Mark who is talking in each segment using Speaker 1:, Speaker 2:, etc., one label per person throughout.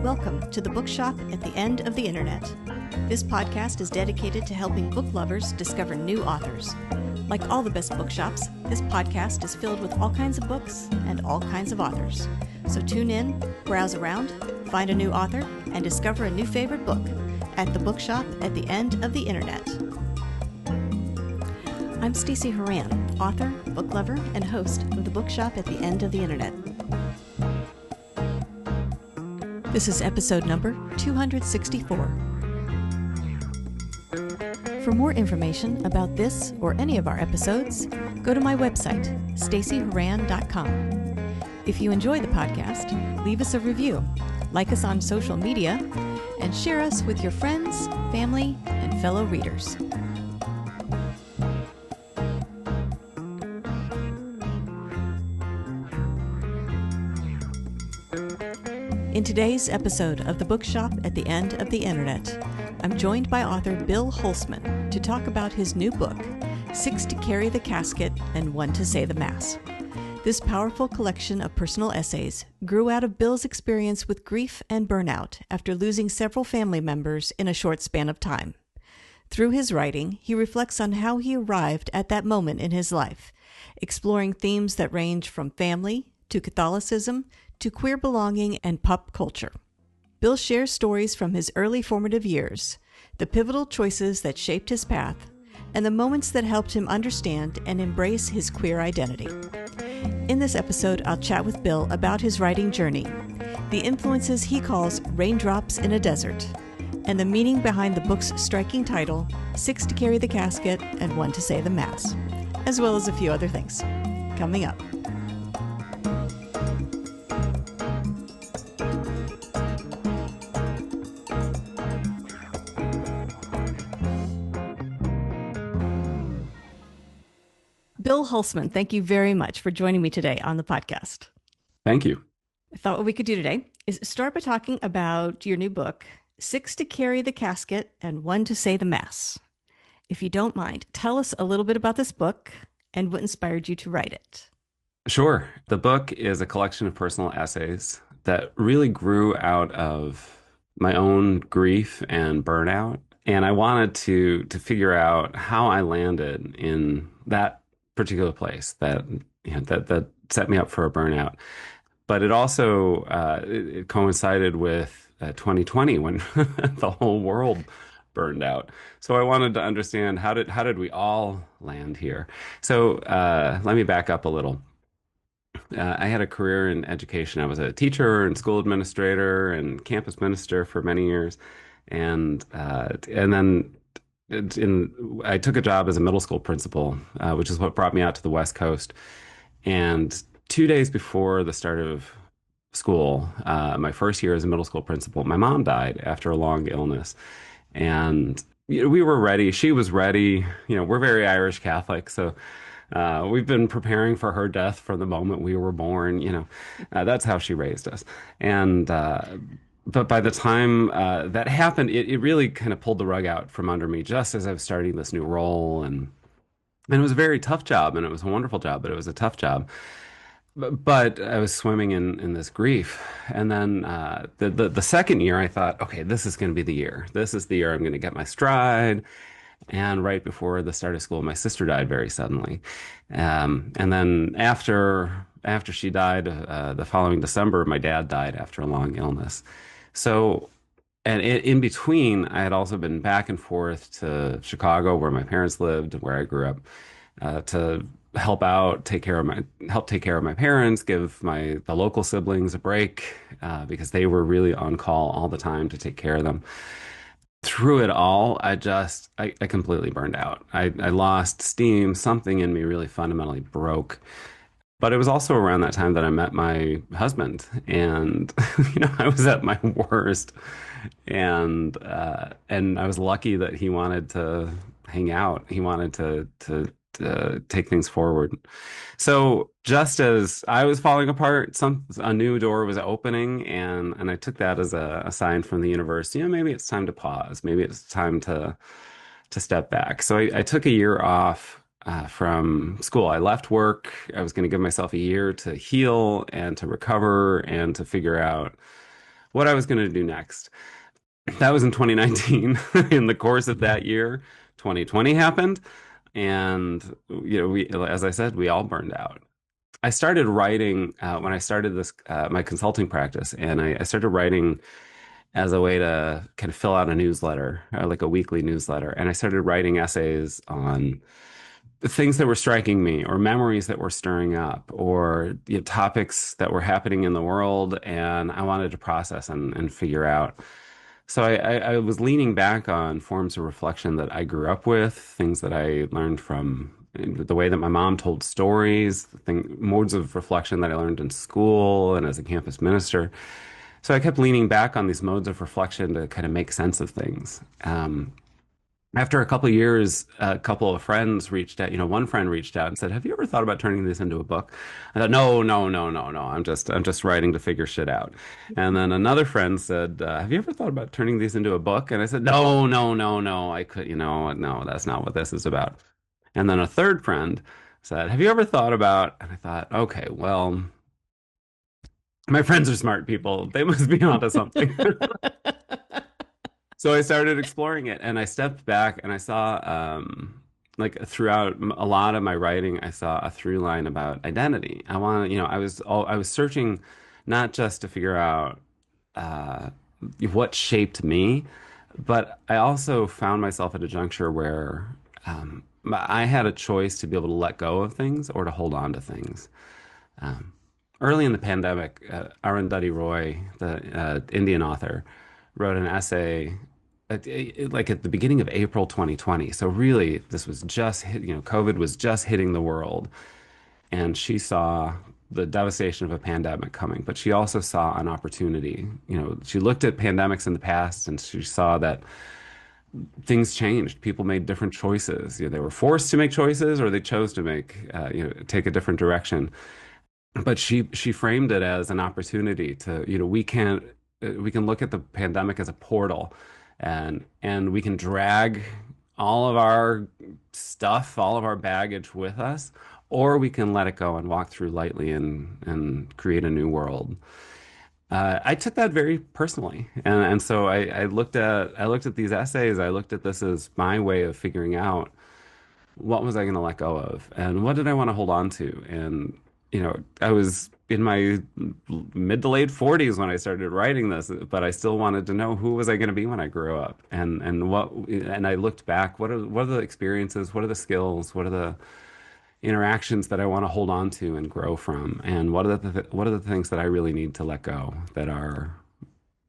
Speaker 1: Welcome to the Bookshop at the End of the Internet. This podcast is dedicated to helping book lovers discover new authors. Like all the best bookshops, this podcast is filled with all kinds of books and all kinds of authors. So tune in, browse around, find a new author, and discover a new favorite book at the Bookshop at the End of the Internet. I'm Stacey Horan, author, book lover, and host of the Bookshop at the End of the Internet. This is episode number 264. For more information about this or any of our episodes, go to my website, staceyhoran.com. If you enjoy the podcast, leave us a review, like us on social media, and share us with your friends, family, and fellow readers. In today's episode of the Bookshop at the End of the Internet, I'm joined by author Bill Hulseman to talk about his new book, 6 to Carry the Casket and 1 to Say the Mass. This powerful collection of personal essays grew out of Bill's experience with grief and burnout after losing several family members in a short span of time. Through his writing, he reflects on how he arrived at that moment in his life, exploring themes that range from family to Catholicism to queer belonging and pop culture. Bill shares stories from his early formative years, the pivotal choices that shaped his path, and the moments that helped him understand and embrace his queer identity. In this episode, I'll chat with Bill about his writing journey, the influences he calls raindrops in a desert, and the meaning behind the book's striking title, 6 to Carry the Casket and 1 to Say the Mass, as well as a few other things. Coming up. Bill Hulseman, thank you very much for joining me today on the podcast.
Speaker 2: Thank you.
Speaker 1: I thought what we could do today is start by talking about your new book, 6 to Carry the Casket and 1 to Say the Mass. If you don't mind, tell us a little bit about this book and what inspired you to write it.
Speaker 2: Sure. The book is a collection of personal essays that really grew out of my own grief and burnout. And I wanted to figure out how I landed in that particular place that that set me up for a burnout. But it also it coincided with 2020 when the whole world burned out. So I wanted to understand how did we all land here? So let me back up a little. I had a career in education. I was a teacher and school administrator and campus minister for many years, and then I took a job as a middle school principal, which is what brought me out to the West Coast. And 2 days before the start of school, my first year as a middle school principal, my mom died after a long illness. And we were ready. She was ready. We're very Irish Catholic, so we've been preparing for her death from the moment we were born. That's how she raised us. And but by the time that happened, it really kind of pulled the rug out from under me just as I was starting this new role. And it was a very tough job, and it was a wonderful job, but it was a tough job. But I was swimming in this grief. And then the second year, I thought, okay, this is going to be the year. This is the year I'm going to get my stride. And right before the start of school, my sister died very suddenly. And then after she died, the following December, my dad died after a long illness. So, and in between, I had also been back and forth to Chicago, where my parents lived, where I grew up, to help out, take care of my parents, give the local siblings a break, because they were really on call all the time to take care of them. Through it all, I completely burned out. I lost steam. Something in me really fundamentally broke. But it was also around that time that I met my husband, and I was at my worst, and I was lucky that he wanted to hang out. He wanted to take things forward. So just as I was falling apart, a new door was opening, and I took that as a sign from the universe. Maybe it's time to pause. Maybe it's time to step back. So I took a year off from school. I left work. I was going to give myself a year to heal and to recover and to figure out what I was going to do next. That was in 2019. In the course of that year, 2020 happened, and as I said, we all burned out. I started writing when I started this my consulting practice, and I started writing as a way to kind of fill out a newsletter, like a weekly newsletter. And I started writing essays on things that were striking me, or memories that were stirring up, or topics that were happening in the world, and I wanted to process and figure out. So I was leaning back on forms of reflection that I grew up with, things that I learned from the way that my mom told stories, modes of reflection that I learned in school and as a campus minister. So I kept leaning back on these modes of reflection to kind of make sense of things. After a couple of years, a couple of friends reached out. One friend reached out and said, "Have you ever thought about turning this into a book?" I thought, "No, no, no, no, no. I'm just writing to figure shit out." And then another friend said, "Have you ever thought about turning these into a book?" And I said, "No, no, no, no. I could, no, that's not what this is about." And then a third friend said, "Have you ever thought about?" And I thought, okay, well, my friends are smart people. They must be onto something. So I started exploring it, and I stepped back and I saw, like throughout a lot of my writing, I saw a through line about identity. I was searching not just to figure out uh, what shaped me, but I also found myself at a juncture where I had a choice to be able to let go of things or to hold on to things. Um, Early in the pandemic, Arundhati Roy, the Indian author, wrote an essay like at the beginning of April 2020. So really, this was COVID was just hitting the world, and she saw the devastation of a pandemic coming, but she also saw an opportunity. She looked at pandemics in the past, and she saw that things changed. People made different choices. They were forced to make choices, or they chose to take a different direction. But she framed it as an opportunity to, we can look at the pandemic as a portal, and we can drag all of our stuff, all of our baggage with us, or we can let it go and walk through lightly and create a new world. I took that very personally, and so I looked at these essays. I looked at this as my way of figuring out what was I going to let go of, and what did I want to hold on to. And I was in my mid to late 40s when I started writing this, but I still wanted to know, who was I going to be when I grew up, and I looked back. What are the experiences? What are the skills? What are the interactions that I want to hold on to and grow from? And what are the things that I really need to let go, that are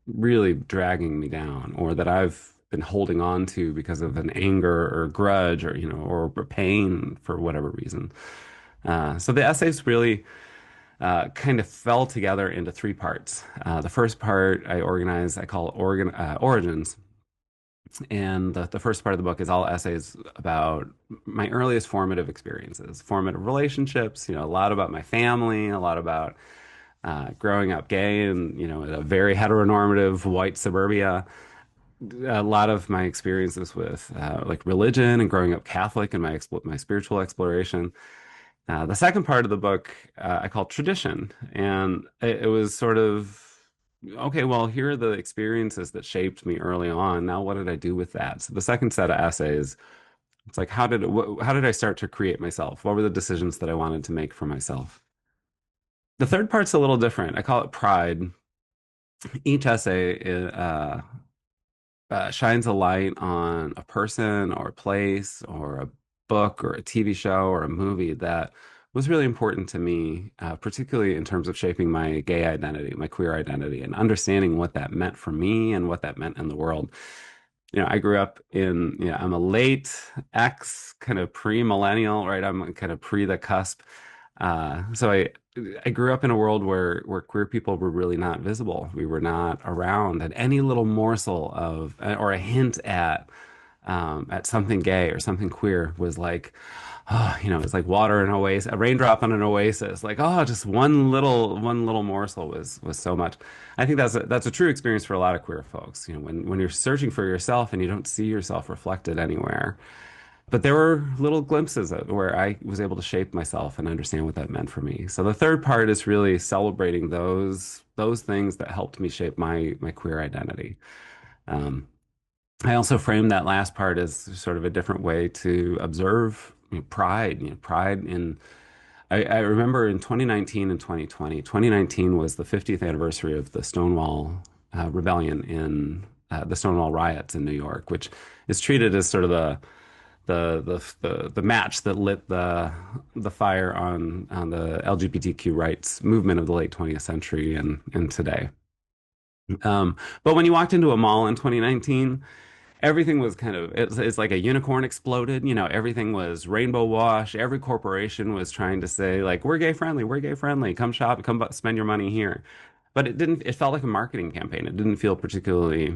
Speaker 2: really dragging me down, or that I've been holding on to because of an anger or grudge, or pain for whatever reason. So the essays really kind of fell together into three parts. The first part I call Origins. And the first part of the book is all essays about my earliest formative experiences, formative relationships, a lot about my family, a lot about growing up gay and, in a very heteronormative white suburbia. A lot of my experiences with like religion and growing up Catholic and my spiritual exploration. The second part of the book I call tradition, and it was sort of, okay, well, here are the experiences that shaped me early on. Now, what did I do with that? So the second set of essays, it's like, how did I start to create myself? What were the decisions that I wanted to make for myself? The third part's a little different. I call it pride. Each essay shines a light on a person or a place or a book or a TV show or a movie that was really important to me, particularly in terms of shaping my gay identity, my queer identity, and understanding what that meant for me and what that meant in the world. I grew up I'm a late X, kind of pre-millennial, right? I'm kind of pre the cusp. So I grew up in a world where queer people were really not visible. We were not around, and any little morsel of or a hint at something gay or something queer was like, oh, it's like water in an oasis, a raindrop on an oasis. Like, oh, just one little morsel was so much. I think that's a true experience for a lot of queer folks. When you're searching for yourself and you don't see yourself reflected anywhere. but there were little glimpses where I was able to shape myself and understand what that meant for me. So the third part is really celebrating those things that helped me shape my queer identity. Um, I also frame that last part as sort of a different way to observe pride. Pride in. I remember in 2019 and 2020. 2019 was the 50th anniversary of the Stonewall Rebellion in the Stonewall riots in New York, which is treated as sort of the match that lit the fire on the LGBTQ rights movement of the late 20th century and today. But when you walked into a mall in 2019, everything was kind of it's like a unicorn exploded. Everything was rainbow wash. Every corporation was trying to say like we're gay friendly, come shop, spend your money here. But it felt like a marketing campaign. It didn't feel particularly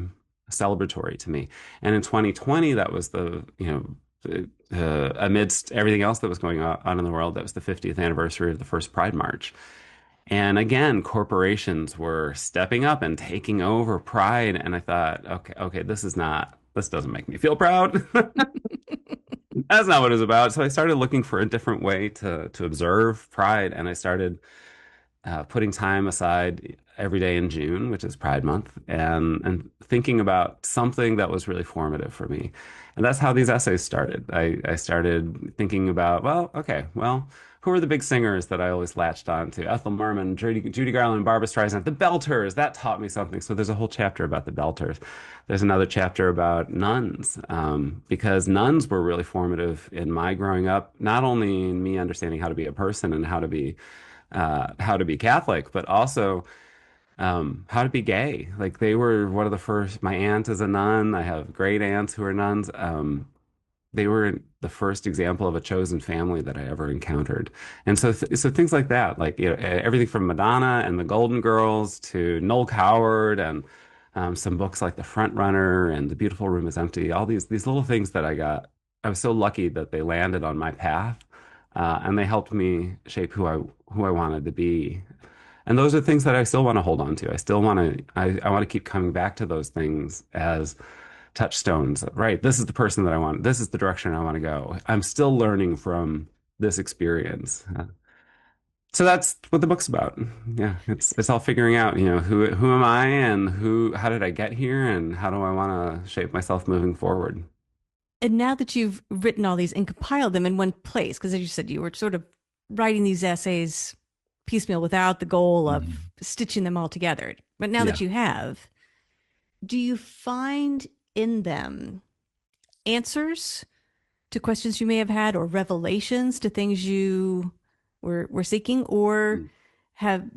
Speaker 2: celebratory to me. And in 2020, that was amidst everything else that was going on in the world, that was the 50th anniversary of the first Pride March. And again, corporations were stepping up and taking over Pride. And I thought, okay, this doesn't make me feel proud. That's not what it's about. So I started looking for a different way to observe Pride. And I started putting time aside every day in June, which is Pride Month, and thinking about something that was really formative for me. And that's how these essays started. I started thinking about, who are the big singers that I always latched on to? Ethel Merman, Judy Garland, Barbra Streisand, the Belters. That taught me something. So there's a whole chapter about the Belters. There's another chapter about nuns, because nuns were really formative in my growing up, not only in me understanding how to be a person and how to be Catholic, but also how to be gay. Like they were one of the first. My aunt is a nun. I have great aunts who are nuns. They were the first example of a chosen family that I ever encountered. And so things like that, like everything from Madonna and the Golden Girls to Noel Coward and some books like The Front Runner and The Beautiful Room is Empty. All these little things that I got. I was so lucky that they landed on my path, and they helped me shape who I wanted to be. And those are things that I still want to hold on to. I still want to I want to keep coming back to those things as touchstones. Right, this is the person that I want. This is the direction I want to go. I'm still learning from this experience. So that's what the book's about. Yeah, it's all figuring out, who am I and how did I get here and how do I want to shape myself moving forward.
Speaker 1: And now that you've written all these and compiled them in one place, because as you said, you were sort of writing these essays piecemeal without the goal
Speaker 2: Mhm.
Speaker 1: of stitching them all together. But now
Speaker 2: Yeah.
Speaker 1: that you have, do you find in them answers to questions you may have had or revelations to things you were seeking? Or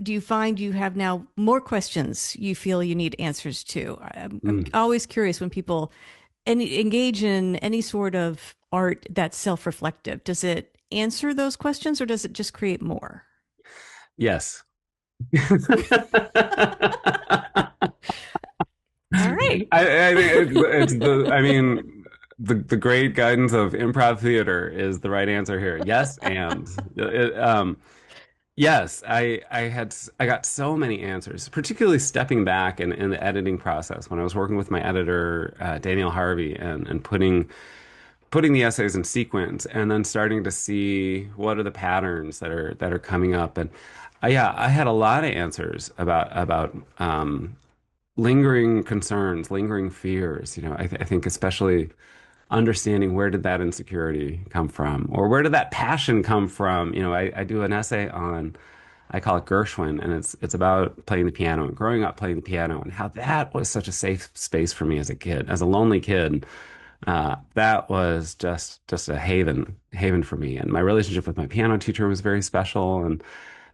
Speaker 1: do you find you have now more questions you feel you need answers to? I'm
Speaker 2: Mm.
Speaker 1: always curious when people engage in any sort of art that's self-reflective. Does it answer those questions or does it just create more?
Speaker 2: Yes.
Speaker 1: All right.
Speaker 2: I think I mean, the great guidance of improv theater is the right answer here. Yes, and yes, I got so many answers, particularly stepping back in the editing process when I was working with my editor, Daniel Harvey, and putting the essays in sequence and then starting to see what are the patterns that are coming up. And yeah, I had a lot of answers about lingering concerns, lingering fears. I think especially understanding where did that insecurity come from, or where did that passion come from. I do an essay on, I call it Gershwin, and it's about playing the piano and growing up playing the piano and how that was such a safe space for me as a kid, as a lonely kid. That was just a haven for me. And my relationship with my piano teacher was very special. And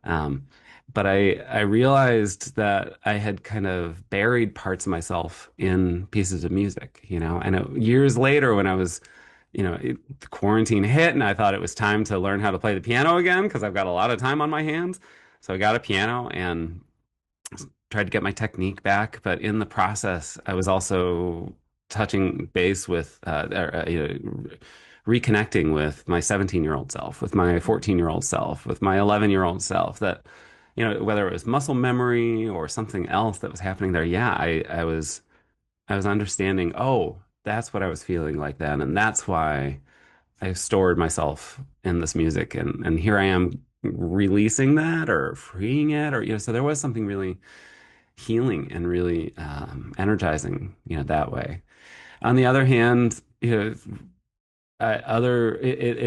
Speaker 2: um, but I realized that I had kind of buried parts of myself in pieces of music, And years later, when I was, the quarantine hit, and I thought it was time to learn how to play the piano again because I've got a lot of time on my hands. So I got a piano and tried to get my technique back, but in the process, I was also touching base with, reconnecting with my 17-year-old self, with my 14-year-old self, with my 11-year-old self. That, whether it was muscle memory or something else that was happening there, yeah, I was understanding. Oh, that's what I was feeling like then, and that's why I stored myself in this music, and here I am releasing that or freeing it, or so there was something really healing and really energizing, that way. On the other hand, it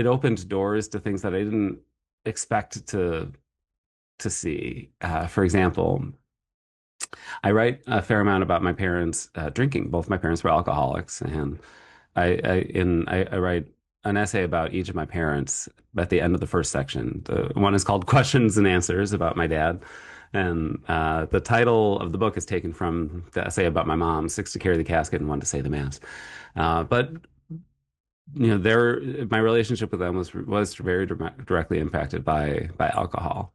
Speaker 2: opened doors to things that I didn't expect to see. For example, I write a fair amount about my parents drinking. Both my parents were alcoholics, and I write an essay about each of my parents at the end of the first section. The one is called "Questions and Answers" about my dad, and the title of the book is taken from the essay about my mom, "Six to Carry the Casket and One to Say the Mass." But their my relationship with them was very directly impacted by alcohol.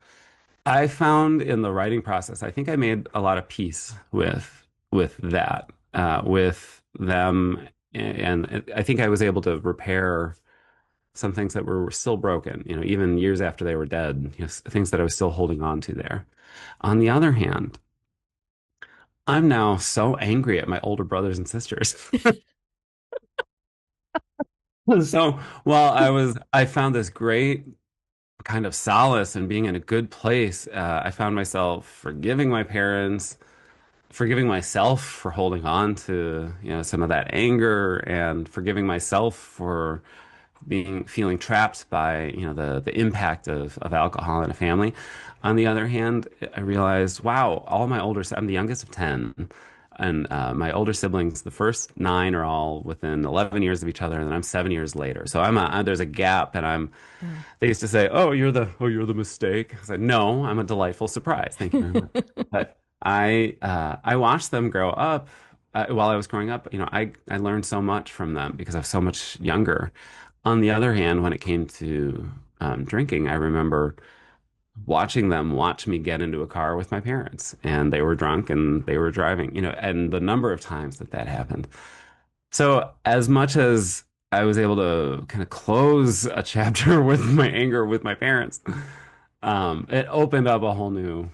Speaker 2: I found in the writing process, I think I made a lot of peace with that, with them, and I think I was able to repair some things that were still broken, even years after they were dead, things that I was still holding on to there. On the other hand, I'm now so angry at my older brothers and sisters. So while I found this great kind of solace in being in a good place, I found myself forgiving my parents, forgiving myself for holding on to, some of that anger, and forgiving myself for being feeling trapped by, the impact of alcohol in a family. On the other hand, I realized, wow, I'm the youngest of 10. And my older siblings, the first nine are all within 11 years of each other, and then I'm 7 years later. So there's a gap, and
Speaker 1: Oh.
Speaker 2: they used to say, "Oh, you're the mistake." I said, "No, I'm a delightful surprise. Thank you very much." But I watched them grow up. While I was growing up, I learned so much from them because I was so much younger. On the other hand, when it came to drinking, I remember watching them watch me get into a car with my parents, and they were drunk and they were driving, and the number of times that happened. So, as much as I was able to kind of close a chapter with my anger with my parents, it opened up a whole new,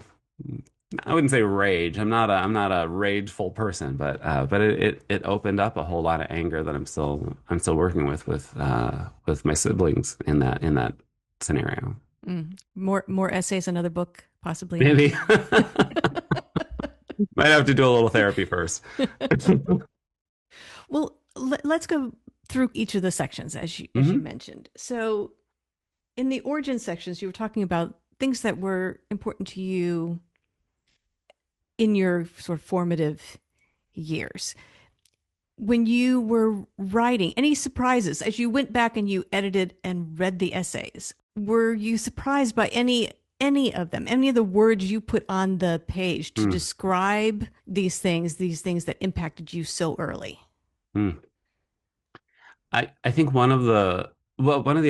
Speaker 2: I wouldn't say rage. I'm not a rageful person, but it opened up a whole lot of anger that I'm still working with my siblings in that scenario.
Speaker 1: More essays, another book possibly
Speaker 2: Maybe
Speaker 1: next.
Speaker 2: might have to do a little therapy first.
Speaker 1: Well, let's go through each of the sections as you
Speaker 2: Hmm.
Speaker 1: mentioned. So, in the origin sections, you were talking about things that were important to you in your sort of formative years. When you were writing, any surprises as you went back and you edited and read the essays? Were you surprised by any of them, any of the words you put on the page to
Speaker 2: Mm.
Speaker 1: describe these things that impacted you so early?
Speaker 2: Mm. I think one of the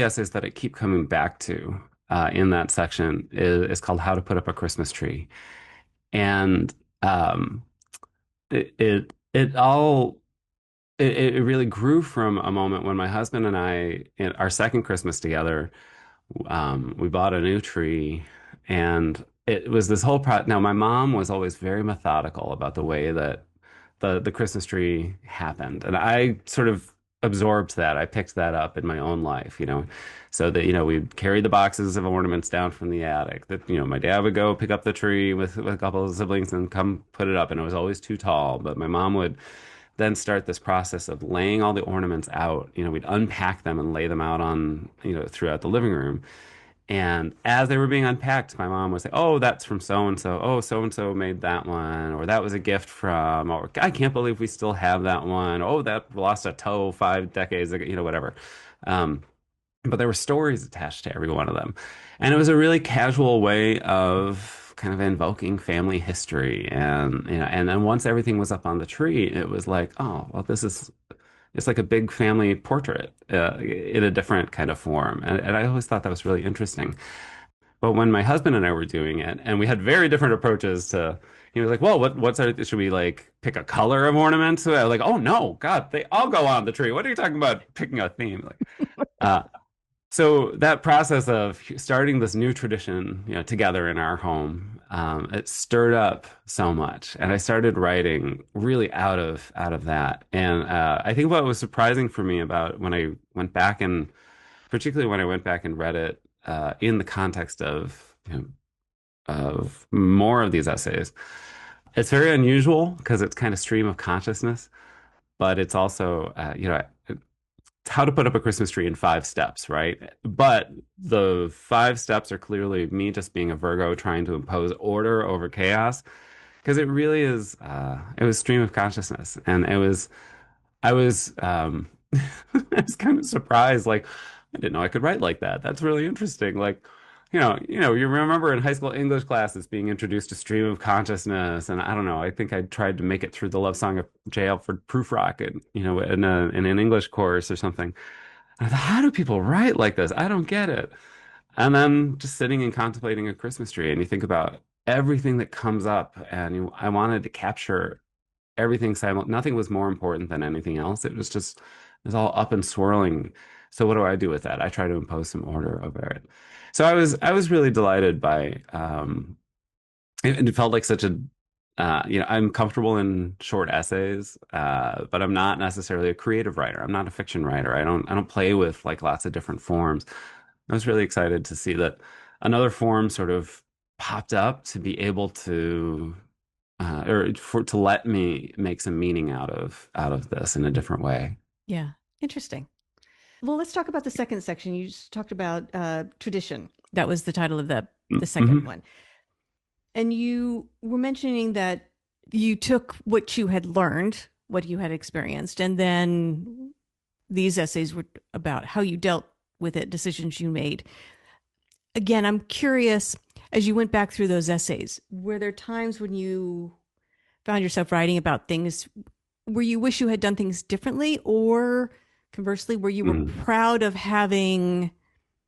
Speaker 2: essays that I keep coming back to in that section is called "How to Put Up a Christmas Tree," and um, it all it really grew from a moment when my husband and I, in our second Christmas together, we bought a new tree, and it was this whole pro. Now, my mom was always very methodical about the way that the Christmas tree happened, and I sort of absorbed that. I picked that up in my own life, so that we'd carry the boxes of ornaments down from the attic. That my dad would go pick up the tree with a couple of siblings and come put it up, and it was always too tall. But my mom would then start this process of laying all the ornaments out. We'd unpack them and lay them out on, throughout the living room. And as they were being unpacked, my mom would say, "Oh, that's from so and so. Oh, so and so made that one, or that was a gift from, or I can't believe we still have that one. Oh, that lost a toe 5 decades ago, whatever." Um, but there were stories attached to every one of them. And it was a really casual way of kind of invoking family history. And then once everything was up on the tree, it was like, oh, well, it's like a big family portrait in a different kind of form. And I always thought that was really interesting. But when my husband and I were doing it, and we had very different approaches to, he was like, well, should we like pick a color of ornaments? So I was like, oh no, God, they all go on the tree. What are you talking about picking a theme? Uh, so that process of starting this new tradition, together in our home, it stirred up so much, and I started writing really out of that. And I think what was surprising for me about when I went back and particularly when I went back and read it in the context of more of these essays. It's very unusual because it's kind of stream of consciousness, but it's also, it's how to put up a Christmas tree in 5 steps, right? But the 5 steps are clearly me just being a Virgo trying to impose order over chaos because it really is, it was stream of consciousness. And I was, I was kind of surprised. Like, I didn't know I could write like that. That's really interesting. Like, you remember in high school English classes being introduced to stream of consciousness, and I don't know. I think I tried to make it through the Love Song of J. Alfred Prufrock, in an English course or something. And I thought, how do people write like this? I don't get it. And then just sitting and contemplating a Christmas tree, and you think about everything that comes up, and I wanted to capture everything nothing was more important than anything else. It was all up and swirling. So what do I do with that? I try to impose some order over it. So I was really delighted by it felt like such a I'm comfortable in short essays, but I'm not necessarily a creative writer. I'm not a fiction writer. I don't play with like lots of different forms. I was really excited to see that another form sort of popped up to be able to or for to let me make some meaning out of this in a different way.
Speaker 1: Yeah. Interesting. Well, let's talk about the second section. You just talked about tradition. That was the title of the second
Speaker 2: Mm-hmm.
Speaker 1: one. And you were mentioning that you took what you had learned, what you had experienced, and then these essays were about how you dealt with it, decisions you made. Again, I'm curious, as you went back through those essays, were there times when you found yourself writing about things where you wish you had done things differently, or conversely, where you were
Speaker 2: Mm.
Speaker 1: proud of having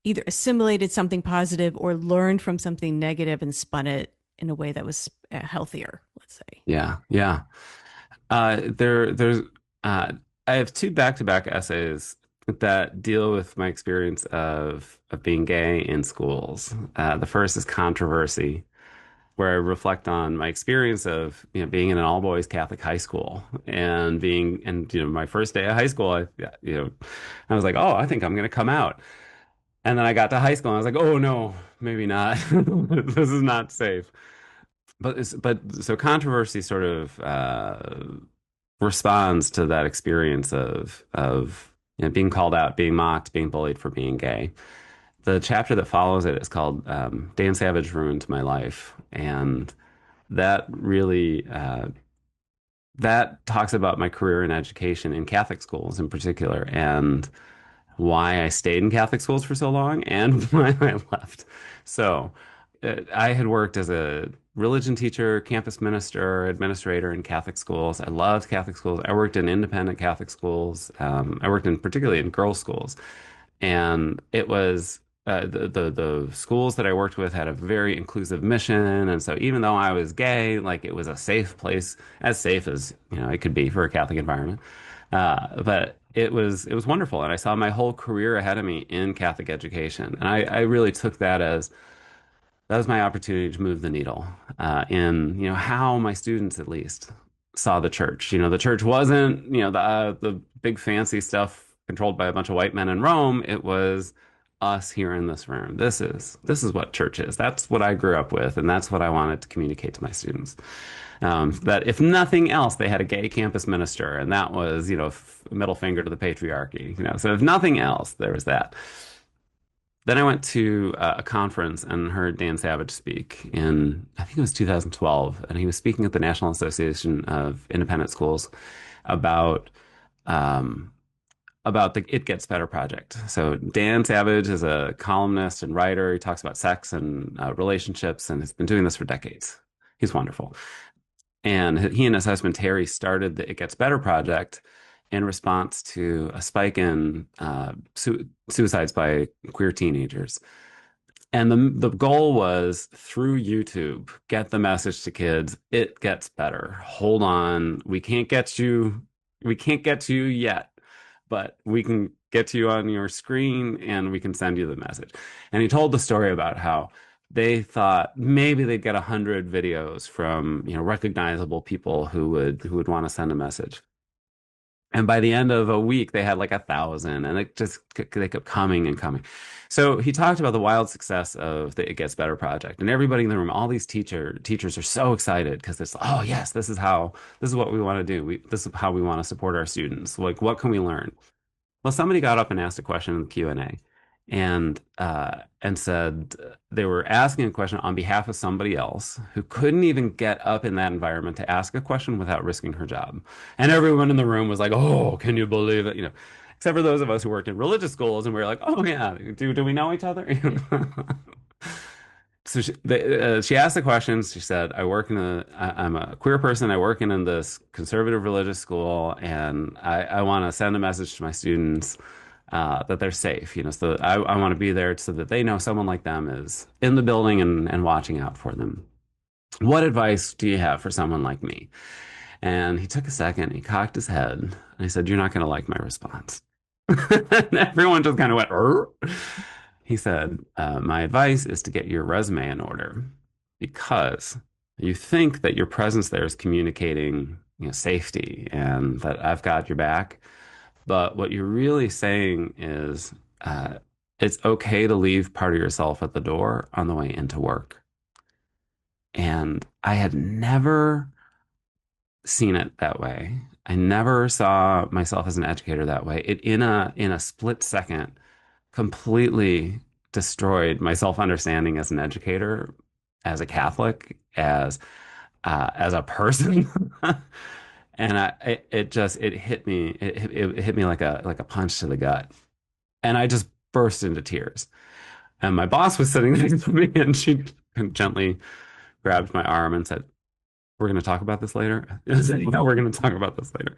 Speaker 1: either assimilated something positive or learned from something negative and spun it in a way that was healthier, let's say?
Speaker 2: Yeah, yeah. There's uh, I have 2 back-to-back essays that deal with my experience of being gay in schools. The first is controversy, where I reflect on my experience of being in an all-boys Catholic high school and my first day of high school. I was like, oh, I think I'm going to come out, and then I got to high school and I was like, oh no, maybe not. This is not safe. But so controversy sort of responds to that experience of being called out, being mocked, being bullied for being gay. The chapter that follows it is called Dan Savage Ruined My Life, and that really that talks about my career in education in Catholic schools in particular, and why I stayed in Catholic schools for so long and why I left. So, I had worked as a religion teacher, campus minister, administrator in Catholic schools. I loved Catholic schools. I worked in independent Catholic schools. I worked in particularly in girls' schools, and it was the schools that I worked with had a very inclusive mission, and so even though I was gay, like it was a safe place, as safe as it could be for a Catholic environment. But it was wonderful, and I saw my whole career ahead of me in Catholic education, and I really took that as that was my opportunity to move the needle in how my students at least saw the church. The church wasn't the big fancy stuff controlled by a bunch of white men in Rome. It was us here in this room. This is what church is. That's what I grew up with, and that's what I wanted to communicate to my students. That if nothing else, they had a gay campus minister, and that was middle finger to the patriarchy. So if nothing else, there was that. Then I went to a conference and heard Dan Savage speak in, I think it was 2012, and he was speaking at the National Association of Independent Schools about um, about the It Gets Better project. So Dan Savage is a columnist and writer. He talks about sex and relationships, and has been doing this for decades. He's wonderful. And he and his husband Terry started the It Gets Better project in response to a spike in suicides by queer teenagers. And the goal was through YouTube, get the message to kids. It gets better. Hold on. We can't get you yet, but we can get to you on your screen and we can send you the message. And he told the story about how they thought maybe they'd get 100 videos from recognizable people who would want to send a message. And by the end of a week, they had like 1,000, and they kept coming and coming. So he talked about the wild success of the It Gets Better project, and everybody in the room, all these teachers are so excited because it's oh yes, this is what we want to do. This is how we want to support our students. Like what can we learn? Well, somebody got up and asked a question in the Q&A and said they were asking a question on behalf of somebody else who couldn't even get up in that environment to ask a question without risking her job. And everyone in the room was like, "Oh, can you believe it?" Except for those of us who worked in religious schools and we were like, "Oh yeah, do we know each other?" So she asked the questions. She said, I'm a queer person. I work in this conservative religious school, and I want to send a message to my students that they're safe. So I want to be there so that they know someone like them is in the building and watching out for them. What advice do you have for someone like me? And he took a second, he cocked his head, and he said, "You're not going to like my response." And everyone just kind of went, "Er?" He said, "My advice is to get your resume in order because you think that your presence there is communicating, safety and that I've got your back. But what you're really saying is it's okay to leave part of yourself at the door on the way into work." And I had never seen it that way. I never saw myself as an educator that way. It in a split second completely destroyed my self-understanding as an educator, as a Catholic, as a person. And it hit me. It hit me like a punch to the gut, and I just burst into tears. And my boss was sitting next to me, and she gently grabbed my arm and said, "We're going to talk about this later." I said, "Yeah, we're going to talk about this later."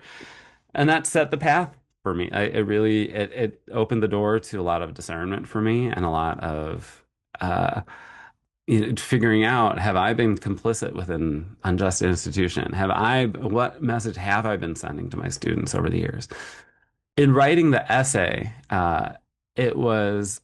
Speaker 2: And that set the path for me. It opened the door to a lot of discernment for me and a lot of uh, figuring out, have I been complicit with an unjust institution? What message have I been sending to my students over the years? In writing the essay, it was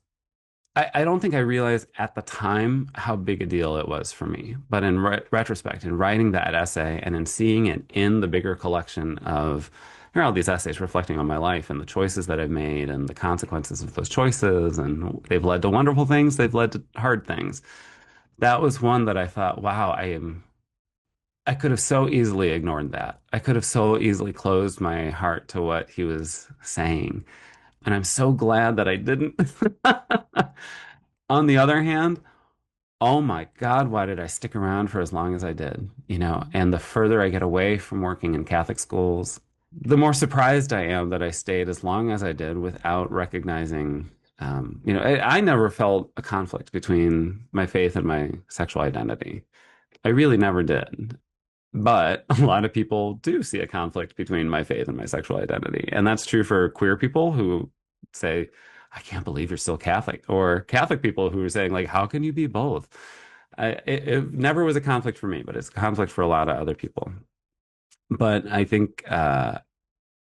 Speaker 2: I don't think I realized at the time how big a deal it was for me. But in retrospect, in writing that essay and in seeing it in the bigger collection of, here are all these essays reflecting on my life and the choices that I've made and the consequences of those choices, and they've led to wonderful things, they've led to hard things. That was one that I thought, wow, I could have so easily ignored that. I could have so easily closed my heart to what he was saying. And I'm so glad that I didn't. On the other hand, oh my God, why did I stick around for as long as I did? And the further I get away from working in Catholic schools, the more surprised I am that I stayed as long as I did without recognizing, I never felt a conflict between my faith and my sexual identity. I really never did. But a lot of people do see a conflict between my faith and my sexual identity. And that's true for queer people who say, "I can't believe you're still Catholic," or Catholic people who are saying, like, "How can you be both?" It never was a conflict for me, but it's a conflict for a lot of other people. But I think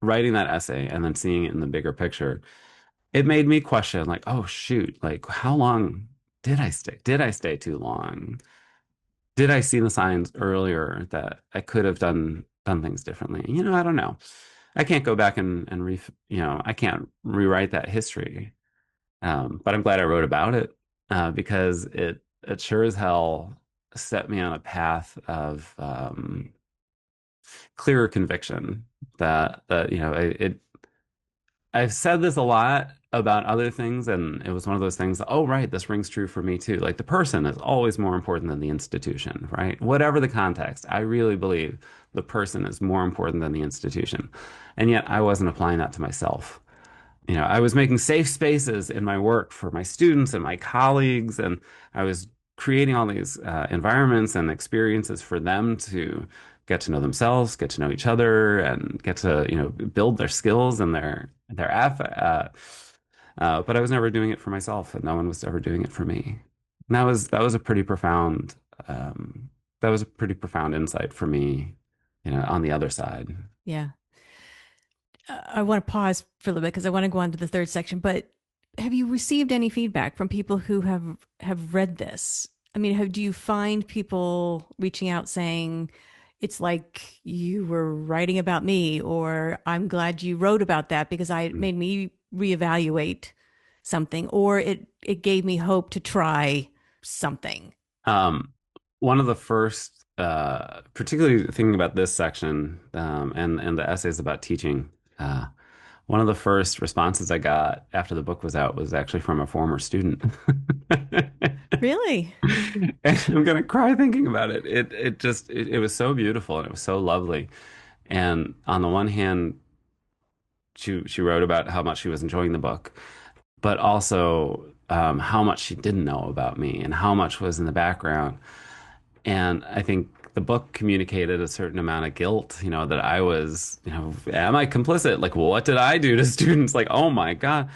Speaker 2: writing that essay and then seeing it in the bigger picture, it made me question, like, oh, shoot, like, how long did I stay? Did I stay too long? Did I see the signs earlier that I could have done things differently? I don't know. I can't go back and I can't rewrite that history. But I'm glad I wrote about it because it sure as hell set me on a path of clearer conviction that I've said this a lot about other things, and it was one of those things, oh, right, this rings true for me too. Like the person is always more important than the institution, right? Whatever the context, I really believe the person is more important than the institution. And yet I wasn't applying that to myself. I was making safe spaces in my work for my students and my colleagues, and I was creating all these environments and experiences for them to get to know themselves, get to know each other, and get to, build their skills and their but I was never doing it for myself, and no one was ever doing it for me. And that was a pretty profound that was a pretty profound insight for me, on the other side.
Speaker 1: Yeah. I want to pause for a little bit because I want to go on to the third section, but have you received any feedback from people who have read this? I mean, do you find people reaching out saying it's like you were writing about me, or I'm glad you wrote about that because it made me reevaluate something, or it gave me hope to try something.
Speaker 2: Um, One of the first, particularly thinking about this section, and the essays about teaching, one of the first responses I got after the book was out was actually from a former student.
Speaker 1: Really?
Speaker 2: And I'm gonna cry thinking about it. It was so beautiful and it was so lovely. And on the one hand, she wrote about how much she was enjoying the book, but also how much she didn't know about me and how much was in the background. And I think the book communicated a certain amount of guilt, that I was, am I complicit? Like, what did I do to students? Like, oh my God.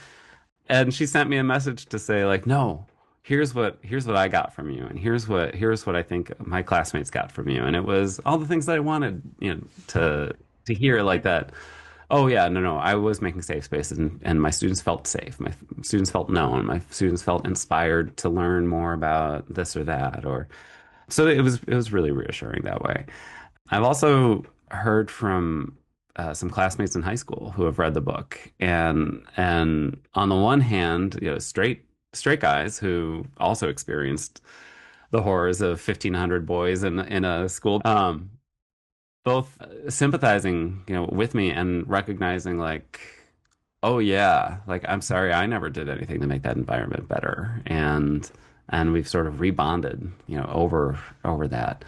Speaker 2: And she sent me a message to say, like, no, here's what I got from you, and here's what I think my classmates got from you. And it was all the things that I wanted, to hear like that. Oh yeah, no, no, I was making safe spaces, and my students felt safe. My students felt known. My students felt inspired to learn more about this or that, or so it was really reassuring that way. I've also heard from some classmates in high school who have read the book, and on the one hand, straight guys who also experienced the horrors of 1,500 boys in a school, both sympathizing, with me and recognizing like, oh yeah, like I'm sorry, I never did anything to make that environment better, and we've sort of rebonded, over that.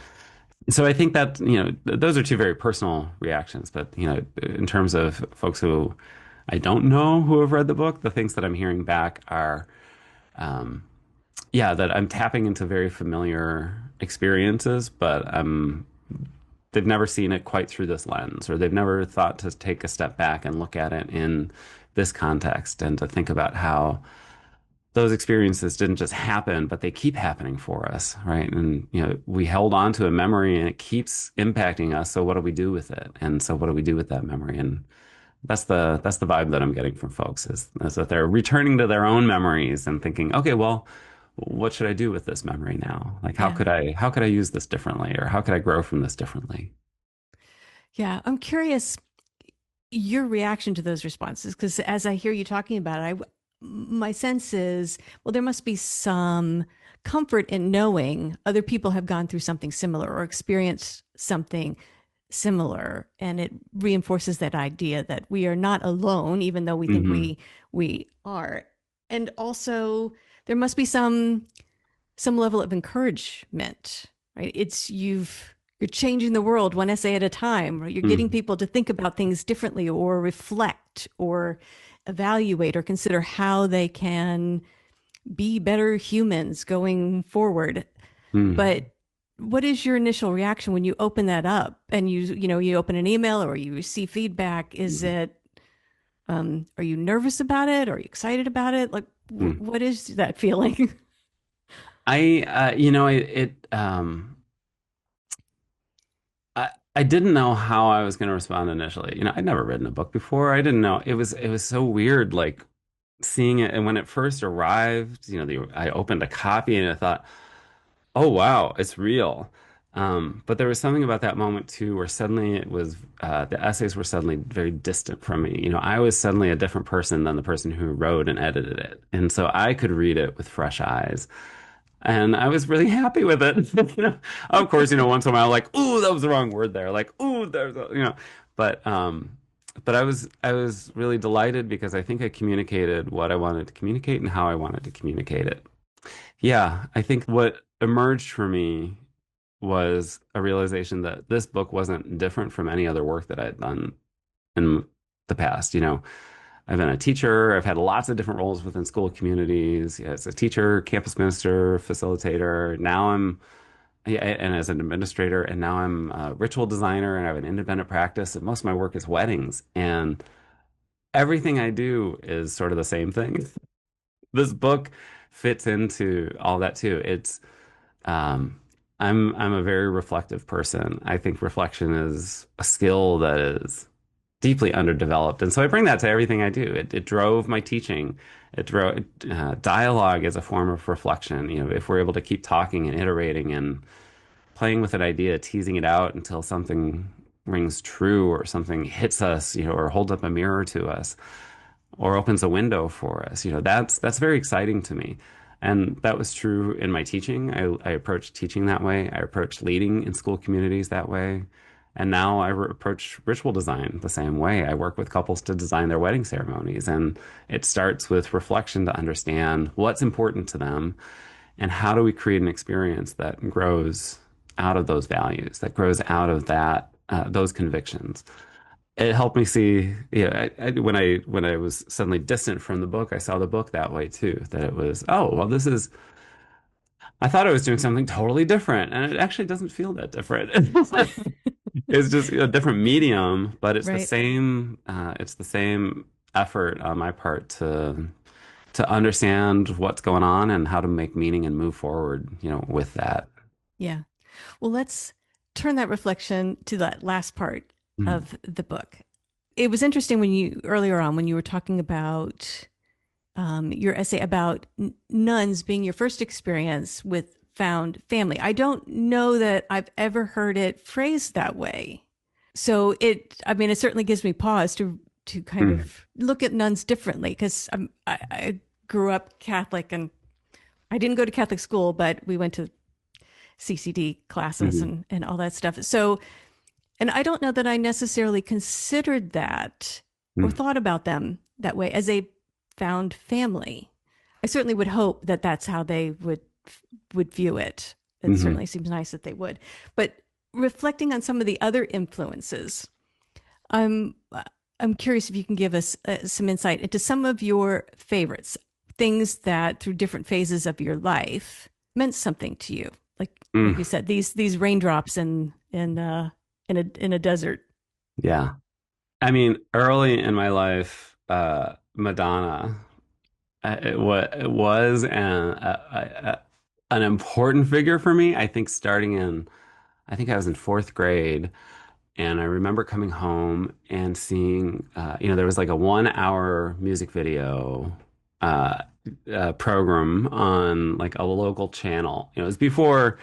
Speaker 2: So I think that, those are two very personal reactions. But, in terms of folks who I don't know who have read the book, the things that I'm hearing back are, yeah, that I'm tapping into very familiar experiences, but they've never seen it quite through this lens, or they've never thought to take a step back and look at it in this context and to think about how those experiences didn't just happen, but they keep happening for us, right? And we held on to a memory and it keeps impacting us. So what do we do with it? And so what do we do with that memory? And that's the vibe that I'm getting from folks is that they're returning to their own memories and thinking, okay, well, what should I do with this memory now? Like
Speaker 1: Yeah.
Speaker 2: how could I use this differently, or how could I grow from this differently?
Speaker 1: Yeah. I'm curious your reaction to those responses, because as I hear you talking about it, my sense is, well, there must be some comfort in knowing other people have gone through something similar or experienced something similar, and it reinforces that idea that we are not alone, even though we think
Speaker 2: Hmm.
Speaker 1: we are. And also, there must be some level of encouragement, right? You're changing the world one essay at a time, or you're getting
Speaker 2: Mm.
Speaker 1: people to think about things differently, or reflect, or evaluate, or consider how they can be better humans going forward.
Speaker 2: Mm.
Speaker 1: But what is your initial reaction when you open that up and you open an email or you receive feedback? Is
Speaker 2: Mm.
Speaker 1: it are you nervous about it? Are you excited about it? Like,
Speaker 2: Mm.
Speaker 1: what is that feeling?
Speaker 2: I didn't know how I was going to respond initially. I'd never written a book before. I didn't know. It was so weird, like seeing it. And when it first arrived, I opened a copy and I thought, oh wow, it's real. But there was something about that moment too, where suddenly the essays were suddenly very distant from me. I was suddenly a different person than the person who wrote and edited it, and so I could read it with fresh eyes. And I was really happy with it. Of course, once in a while, like, ooh, that was the wrong word there. Like, ooh, but I was really delighted because I think I communicated what I wanted to communicate and how I wanted to communicate it. Yeah, I think what emerged for me was a realization that this book wasn't different from any other work that I had done in the past. I've been a teacher. I've had lots of different roles within school communities, as a teacher, campus minister, facilitator. Now I'm, yeah, and as an administrator, and now I'm a ritual designer, and I have an independent practice. And most of my work is weddings, and everything I do is sort of the same thing. This book fits into all that too. Um, I'm a very reflective person. I think reflection is a skill that is deeply underdeveloped. And so I bring that to everything I do. It drove my teaching. It drove dialogue as a form of reflection. If we're able to keep talking and iterating and playing with an idea, teasing it out until something rings true or something hits us, or holds up a mirror to us or opens a window for us. That's very exciting to me. And that was true in my teaching. I approached teaching that way. I approached leading in school communities that way. And now I approach ritual design the same way. I work with couples to design their wedding ceremonies. And it starts with reflection to understand what's important to them and how do we create an experience that grows out of those values, that grows out of those convictions. It helped me see, when I was suddenly distant from the book, I saw the book that way too, that it was, oh, well, I thought I was doing something totally different, and it actually doesn't feel that different. It's just a different medium, but
Speaker 1: Right.
Speaker 2: it's the same effort on my part to understand what's going on and how to make meaning and move forward, with that.
Speaker 1: Yeah. Well, let's turn that reflection to that last part
Speaker 2: Mm,
Speaker 1: of the book. It was interesting when earlier on, when you were talking about your essay about nuns being your first experience with found family. I don't know that I've ever heard it phrased that way. So I mean, it certainly gives me pause to kind
Speaker 2: mm,
Speaker 1: of look at nuns differently because I grew up Catholic and I didn't go to Catholic school, but we went to CCD classes
Speaker 2: mhm,
Speaker 1: and all that stuff. So, and I don't know that I necessarily considered that or
Speaker 2: mm,
Speaker 1: thought about them that way as a found family. I certainly would hope that that's how they would view it. It
Speaker 2: mhm.
Speaker 1: certainly seems nice that they would. But reflecting on some of the other influences, I'm I'm curious if you can give us some insight into some of your favorites, things that through different phases of your life meant something to you. Like
Speaker 2: Mm,
Speaker 1: you said, these raindrops in a desert.
Speaker 2: yeah. I mean, early in my life, Madonna, it was an important figure for me. I think I think I was in fourth grade, and I remember coming home and seeing, there was like a 1 hour music video uh, program on like a local channel. It was before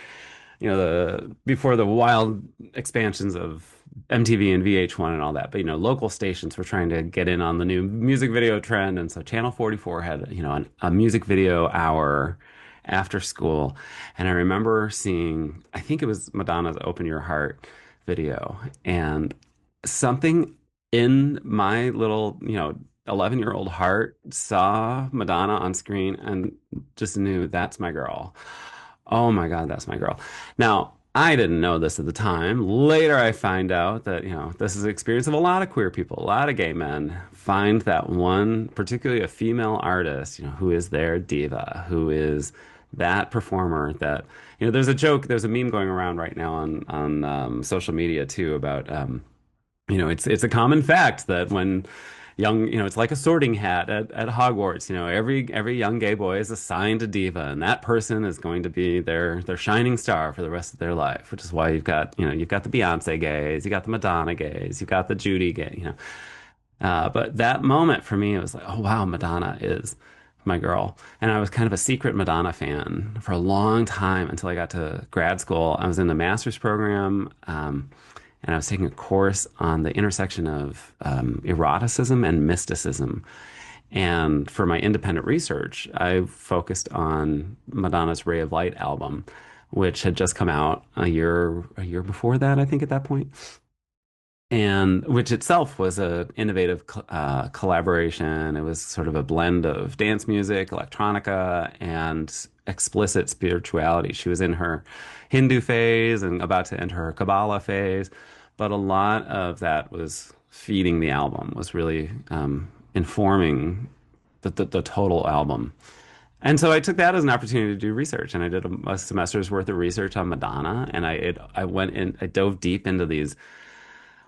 Speaker 2: the wild expansions of MTV and VH1 and all that. But local stations were trying to get in on the new music video trend, and so Channel 44 had a music video hour after school, and I remember seeing, I think it was Madonna's "Open Your Heart" video, and something in my little 11-year-old heart saw Madonna on screen and just knew that's my girl. Oh my God, that's my girl. Now, I didn't know this at the time. Later, I find out that, this is the experience of a lot of queer people, a lot of gay men find that one, particularly a female artist, who is their diva, who is that performer that, there's a meme going around right now on social media too about, it's a common fact that when it's like a sorting hat at Hogwarts. Every young gay boy is assigned a diva, and that person is going to be their shining star for the rest of their life. Which is why you've got the Beyonce gays, you got the Madonna gays, you got the Judy gay. But that moment for me, it was like, oh wow, Madonna is my girl. And I was kind of a secret Madonna fan for a long time until I got to grad school. I was in the master's program, and I was taking a course on the intersection of eroticism and mysticism. And for my independent research, I focused on Madonna's Ray of Light album, which had just come out a year before that, I think, at that point, and which itself was a innovative collaboration. It was sort of a blend of dance music, electronica, and explicit spirituality. She was in her Hindu phase and about to enter her Kabbalah phase, but a lot of that was feeding the album, was really informing the total album. And so I took that as an opportunity to do research, and I did a semester's worth of research on Madonna, and I went in, I dove deep into these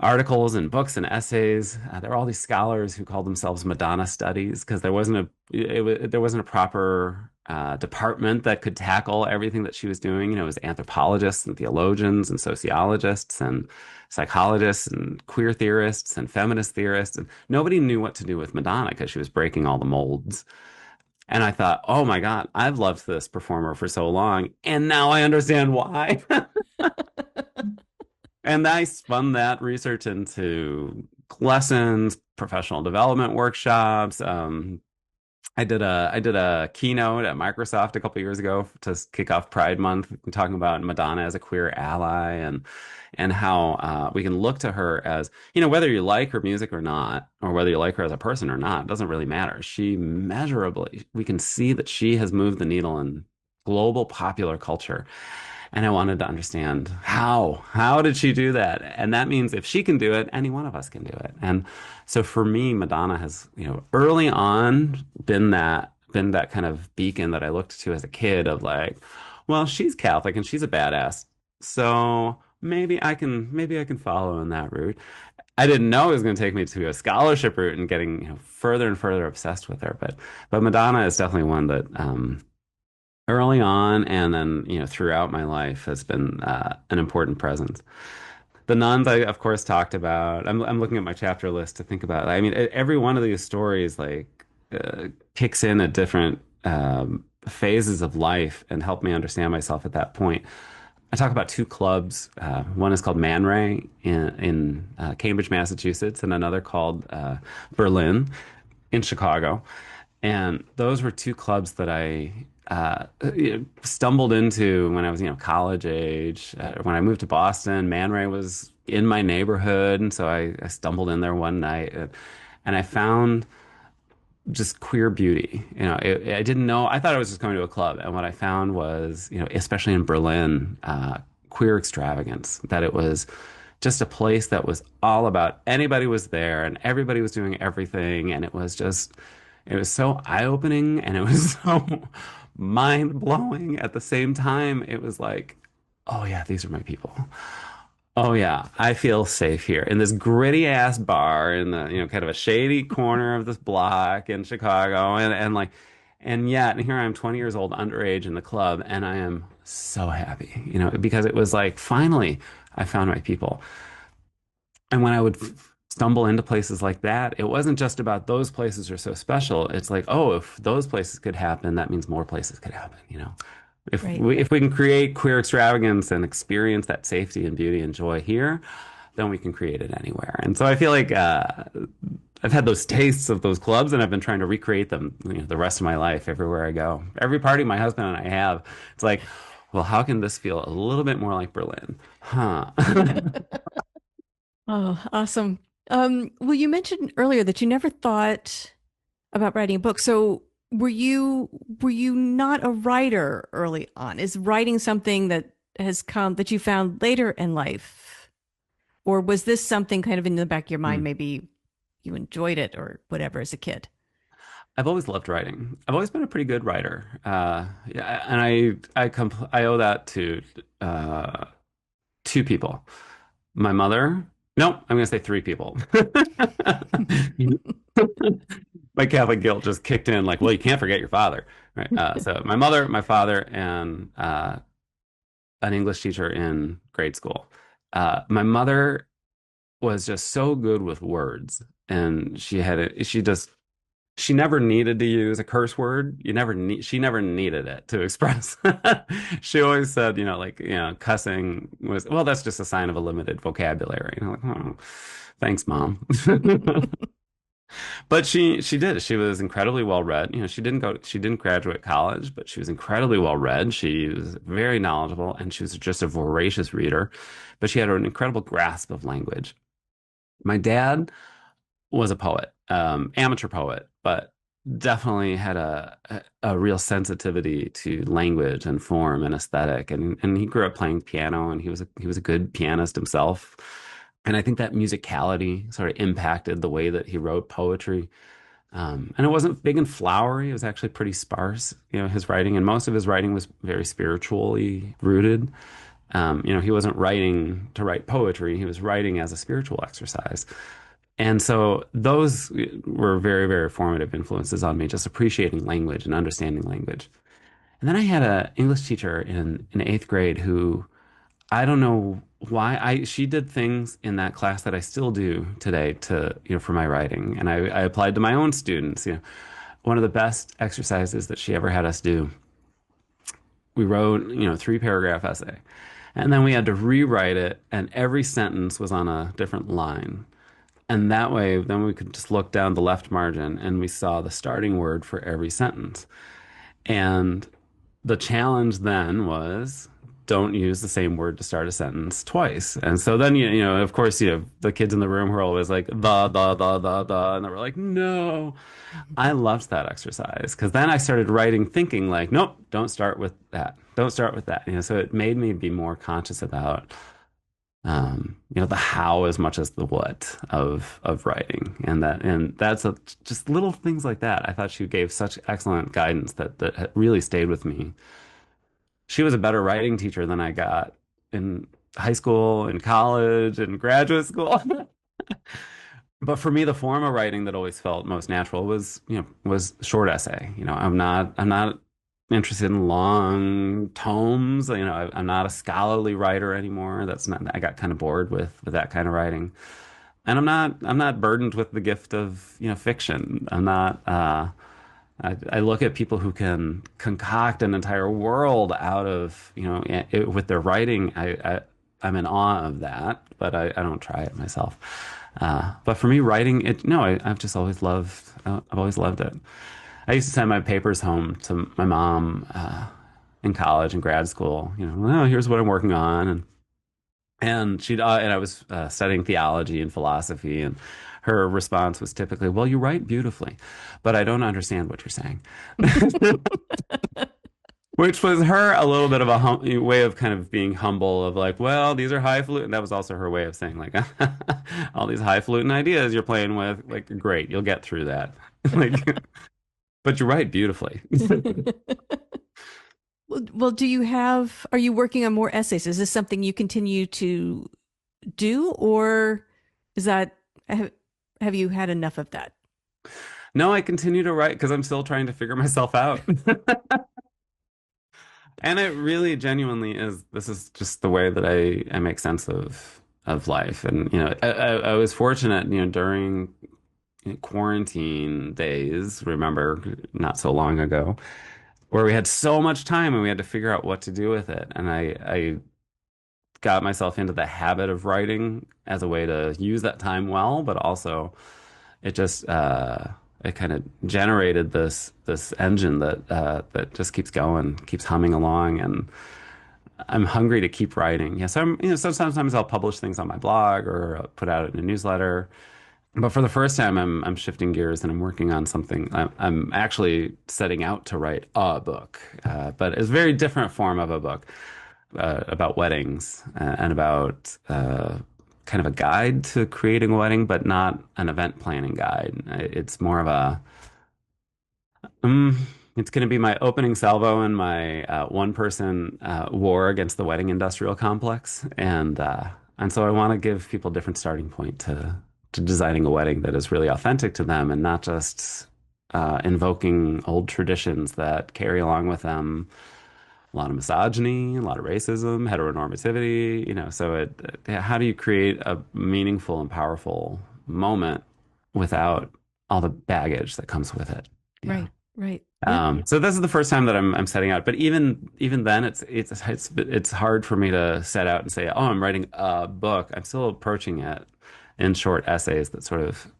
Speaker 2: articles and books and essays. There were all these scholars who called themselves Madonna studies because there wasn't a proper department that could tackle everything that she was doing. It was anthropologists and theologians and sociologists and psychologists and queer theorists and feminist theorists, and nobody knew what to do with Madonna because she was breaking all the molds. And I thought, oh my God, I've loved this performer for so long, and now I understand why. And I spun that research into lessons, professional development workshops. I did a keynote at Microsoft a couple years ago to kick off Pride Month, talking about Madonna as a queer ally and how we can look to her as, whether you like her music or not, or whether you like her as a person or not, it doesn't really matter. She measurably, we can see that she has moved the needle in global popular culture. And I wanted to understand how. How did she do that? And that means if she can do it, any one of us can do it. And so for me, Madonna has, early on been that kind of beacon that I looked to as a kid of like, well, she's Catholic and she's a badass. So maybe I can follow in that route. I didn't know it was going to take me to a scholarship route and getting, further and further obsessed with her. But Madonna is definitely one that early on and then throughout my life has been an important presence. The nuns I of course talked about. I'm looking at my chapter list to think about. I mean, every one of these stories like kicks in at different phases of life and helped me understand myself at that point. I talk about two clubs. One is called Man Ray in Cambridge, Massachusetts, and another called Berlin in Chicago. And those were two clubs that I stumbled into when I was, college age. When I moved to Boston, Man Ray was in my neighborhood, and so I stumbled in there one night, and I found just queer beauty. I didn't know. I thought I was just going to a club, and what I found was, especially in Berlin, queer extravagance. That it was just a place that was all about anybody was there, and everybody was doing everything, and it was so eye-opening, and it was so mind-blowing at the same time. It was like, oh yeah, these are my people. Oh yeah, I feel safe here in this gritty ass bar in the, kind of a shady corner of this block in Chicago. And yet here I am 20 years old, underage in the club, and I am so happy, because it was like, finally, I found my people. And when I would stumble into places like that, it wasn't just about those places are so special. It's like, oh, if those places could happen, that means more places could happen. If
Speaker 1: Right.
Speaker 2: we can create queer extravagance and experience that safety and beauty and joy here, then we can create it anywhere. And so I feel like I've had those tastes of those clubs, and I've been trying to recreate them, the rest of my life everywhere I go. Every party my husband and I have, it's like, well, how can this feel a little bit more like Berlin? Huh?
Speaker 1: Oh, awesome. Well, you mentioned earlier that you never thought about writing a book. So were you not a writer early on? Is writing something that has come that you found later in life? Or was this something kind of in the back of your mind? Maybe you enjoyed it or whatever as a kid.
Speaker 2: I've always loved writing. I've always been a pretty good writer. Yeah, and I owe that to uh, two people. My mother. No, I'm going to say three people. My Catholic guilt just kicked in. Like, well, you can't forget your father, right? So my mother, my father, and an English teacher in grade school. My mother was just so good with words, and she never needed to use a curse word. She never needed it to express. She always said, like, cussing was, well, that's just a sign of a limited vocabulary. And I'm like, oh, thanks, mom. But she did. She was incredibly well read. She didn't graduate college, but she was incredibly well read. She was very knowledgeable, and she was just a voracious reader. But she had an incredible grasp of language. My dad was a poet, amateur poet, but definitely had a real sensitivity to language and form and aesthetic. And he grew up playing piano, and he was a good pianist himself. And I think that musicality sort of impacted the way that he wrote poetry. And it wasn't big and flowery. It was actually pretty sparse, his writing. And most of his writing was very spiritually rooted. He wasn't writing to write poetry. He was writing as a spiritual exercise. And so those were very, very formative influences on me, just appreciating language and understanding language. And then I had an English teacher in eighth grade who I don't know why she did things in that class that I still do today to, for my writing. And I applied to my own students. One of the best exercises that she ever had us do we wrote, 3-paragraph essay. And then we had to rewrite it, and every sentence was on a different line. And that way, then we could just look down the left margin and we saw the starting word for every sentence. And the challenge then was don't use the same word to start a sentence twice. And so then, of course, the kids in the room were always like, the, and they were like, no. I loved that exercise because then I started writing thinking like, nope, don't start with that. Don't start with that. So it made me be more conscious about the how as much as the what of writing, and that's just little things like that. I thought she gave such excellent guidance that really stayed with me. She was a better writing teacher than I got in high school, in college, and graduate school. But for me, the form of writing that always felt most natural was short essay. I'm not interested in long tomes. I'm not a scholarly writer anymore. That's not, I got kind of bored with that kind of writing. And I'm not burdened with the gift of, fiction. I'm not, I look at people who can concoct an entire world out of, with their writing. I'm in awe of that, but I don't try it myself. But for me, writing it, no, I've just always loved, I've always loved it. I used to send my papers home to my mom in college and grad school. Well, here's what I'm working on, and I was studying theology and philosophy, and her response was typically, "Well, you write beautifully, but I don't understand what you're saying," which was her a little bit of a way of kind of being humble, of like, "Well, these are highfalutin." That was also her way of saying like, "All these highfalutin ideas you're playing with, like, great, you'll get through that." Like, but you write beautifully.
Speaker 1: Well, are you working on more essays? Is this something you continue to do, or is that, have, have you had enough of that?
Speaker 2: No, I continue to write because I'm still trying to figure myself out. And it really genuinely is, this is just the way that I make sense of life. And, I was fortunate, during quarantine days, remember not so long ago, where we had so much time and we had to figure out what to do with it. And I got myself into the habit of writing as a way to use that time well, but also it just it kind of generated this engine that just keeps going, keeps humming along, and I'm hungry to keep writing. Yes, so sometimes I'll publish things on my blog or put out in a newsletter. But for the first time, I'm shifting gears and I'm working on something. I'm actually setting out to write a book, but it's a very different form of a book about weddings and about kind of a guide to creating a wedding, but not an event planning guide. It's more of a it's going to be my opening salvo in my one-person war against the wedding industrial complex, and so I want to give people a different starting point to designing a wedding that is really authentic to them and not just invoking old traditions that carry along with them a lot of misogyny, a lot of racism, heteronormativity. How do you create a meaningful and powerful moment without all the baggage that comes with it? Yeah.
Speaker 1: Right, right. Yeah.
Speaker 2: So this is the first time that I'm setting out, but even then, it's hard for me to set out and say, oh, I'm writing a book. I'm still approaching it in short essays that sort of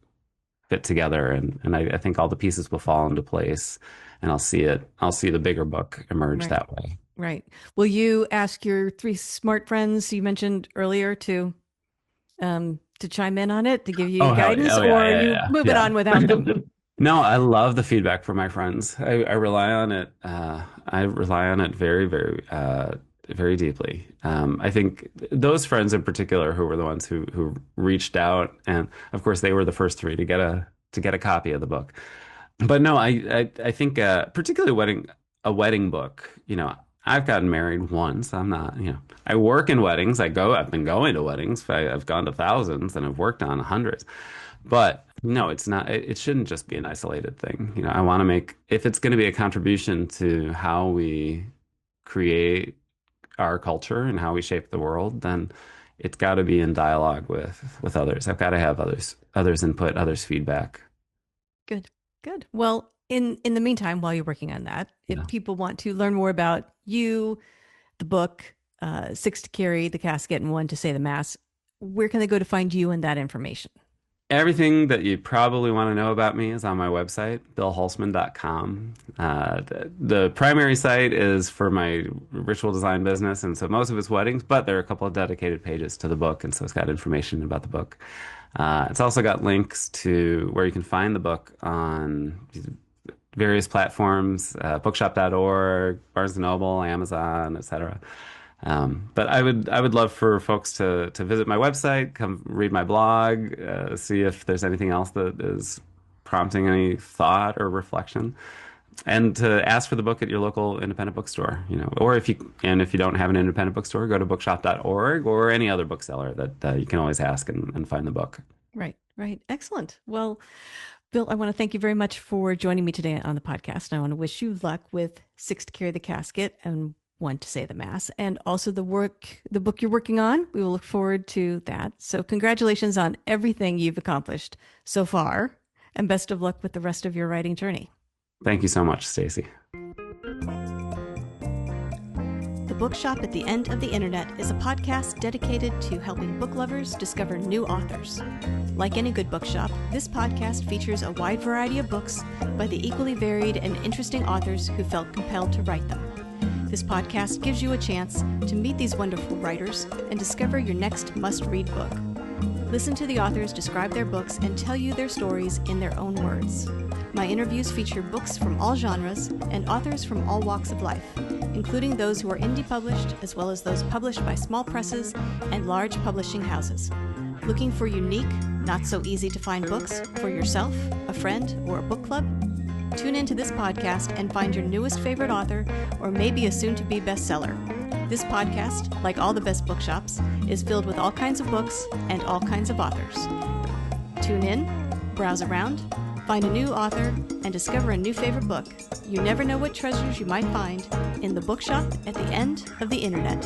Speaker 2: fit together, and I think all the pieces will fall into place, and I'll see the bigger book emerge
Speaker 1: Right,
Speaker 2: that way.
Speaker 1: right. Will you ask your three smart friends you mentioned earlier to chime in on it, to give you
Speaker 2: Oh, hell yeah.
Speaker 1: guidance,
Speaker 2: Oh, yeah,
Speaker 1: or are
Speaker 2: yeah,
Speaker 1: you
Speaker 2: yeah,
Speaker 1: moving
Speaker 2: yeah.
Speaker 1: on without them?
Speaker 2: No, I love the feedback from my friends. I rely on it. I rely on it very, very, very deeply. I think those friends in particular, who were the ones who reached out, and of course they were the first three to get a copy of the book. But no, I think particularly a wedding book. I've gotten married once. I'm not. I work in weddings. I've been going to weddings. I've gone to thousands and I've worked on hundreds. But no, it's not. It shouldn't just be an isolated thing. I want to make, if it's going to be a contribution to how we create our culture and how we shape the world, then it's got to be in dialogue with others. I've got to have others input, others feedback.
Speaker 1: Good, good. Well, in the meantime, while you're working on that, if
Speaker 2: Yeah.
Speaker 1: people want to learn more about you, the book, Six to Carry the Casket and One to Say the Mass, where can they go to find you and that information?
Speaker 2: Everything that you probably want to know about me is on my website, billhulseman.com. The primary site is for my ritual design business, and so most of it's weddings, but there are a couple of dedicated pages to the book, and so it's got information about the book. It's also got links to where you can find the book on various platforms, bookshop.org, Barnes& and Noble, Amazon, etc. But I would love for folks to visit my website, come read my blog, see if there's anything else that is prompting any thought or reflection, and to ask for the book at your local independent bookstore, or if you don't have an independent bookstore, go to bookshop.org or any other bookseller that you can always ask and find the book.
Speaker 1: Right, right. Excellent. Well, Bill, I want to thank you very much for joining me today on the podcast. I want to wish you luck with Six to Carry the Casket and One to Say the Mass, and also the book you're working on. We will look forward to that. So congratulations on everything you've accomplished so far, and best of luck with the rest of your writing journey.
Speaker 2: Thank you so much, Stacy.
Speaker 1: The Bookshop at the End of the Internet is a podcast dedicated to helping book lovers discover new authors. Like any good bookshop, this podcast features a wide variety of books by the equally varied and interesting authors who felt compelled to write them. This podcast gives you a chance to meet these wonderful writers and discover your next must-read book. Listen to the authors describe their books and tell you their stories in their own words. My interviews feature books from all genres and authors from all walks of life, including those who are indie published as well as those published by small presses and large publishing houses. Looking for unique, not so easy to find books for yourself, a friend, or a book club? Tune into this podcast and find your newest favorite author or maybe a soon-to-be bestseller. This podcast, like all the best bookshops, is filled with all kinds of books and all kinds of authors. Tune in, browse around, find a new author, and discover a new favorite book. You never know what treasures you might find in the Bookshop at the End of the Internet.